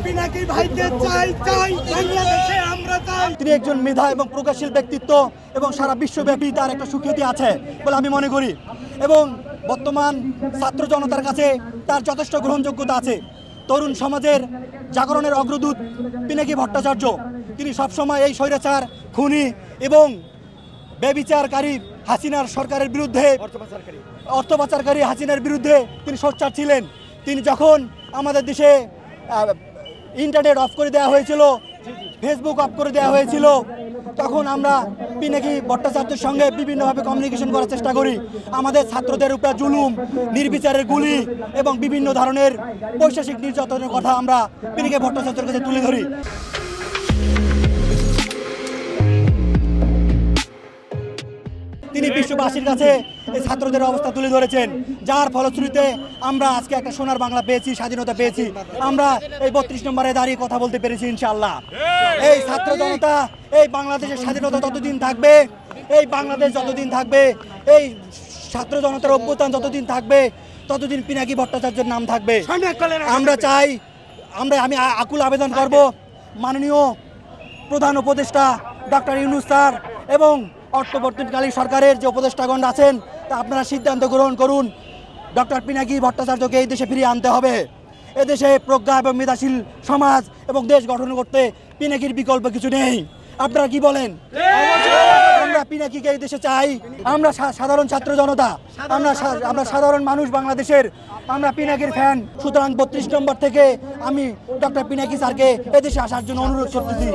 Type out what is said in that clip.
পিনাকি ভাইকে চাই চাই বাংলাদেশে আমরা চাই। তিনি একজন মেধা এবং প্রকাশশীল ব্যক্তিত্ব এবং সারা বিশ্বব্যাপী তার একটা সুখ্যাতি আছে বলে আমি মনে করি এবং বর্তমান ছাত্র জনতার কাছে তার যথেষ্ট গ্রহণযোগ্যতা আছে। তরুণ সমাজের জাগরণের অগ্রদূত পিনাকি ভট্টাচার্য, তিনি সবসময় এই স্বৈরাচার, খুনি এবং ব্যভিচারকারী হাসিনার সরকারের বিরুদ্ধে, অর্থ পাচারকারী হাসিনার বিরুদ্ধে তিনি সোচ্চার ছিলেন। তিনি যখন আমাদের দেশে ইন্টারনেট অফ করে দেওয়া হয়েছিল, ফেসবুক অফ করে দেওয়া হয়েছিল, তখন আমরা পিনাকি ভট্টাচার্যের সঙ্গে বিভিন্নভাবে কমিউনিকেশন করার চেষ্টা করি। আমাদের ছাত্রদের উপর জুলুম, নির্বিচারের গুলি এবং বিভিন্ন ধরনের বৈশ্বিক নির্যাতনের কথা আমরা পিনাকি ভট্টাচার্যের কাছে তুলে ধরি। তিনি বিশ্ববাসীর কাছে এই ছাত্রদের অবস্থা তুলে ধরেছেন, যার ফলশ্রুতিতে আমরা আজকে একটা সোনার বাংলা পেয়েছি, স্বাধীনতা পেয়েছি। আমরা এই 32 নম্বরে দাঁড়িয়ে কথা বলতে পেরেছি ইনশাআল্লাহ। এই ছাত্র জনতা, এই বাংলাদেশের স্বাধীনতা যতদিন থাকবে, এই বাংলাদেশ যতদিন থাকবে, এই ছাত্র জনতার অভ্যুত্থান যতদিন থাকবে, ততদিন পিনাকি ভট্টাচার্যের নাম থাকবে। আমরা চাই, আমি আকুল আবেদন করব মাননীয় প্রধান উপদেষ্টা ডক্টর ইউনূস স্যার এবং অন্তর্বর্তীকালীন সরকারের যে উপদেষ্টাগণ আছেন, তা আপনারা সিদ্ধান্ত গ্রহণ করুন। ডক্টর পিনাকি ভট্টাচার্যকে এই দেশে ফিরিয়ে আনতে হবে। এদেশে প্রজ্ঞা এবং মেধাশীল সমাজ এবং দেশ গঠন করতে পিনাকির বিকল্প কিছু নেই। আপনারা কি বলেন? আমরা পিনাকিকে এই দেশে চাই। আমরা সাধারণ ছাত্র জনতা, আমরা সাধারণ মানুষ বাংলাদেশের, আমরা পিনাকির ফ্যান। সুতরাং 32 নম্বর থেকে আমি ডক্টর পিনাকি স্যারকে এদেশে আসার জন্য অনুরোধ করতেছি।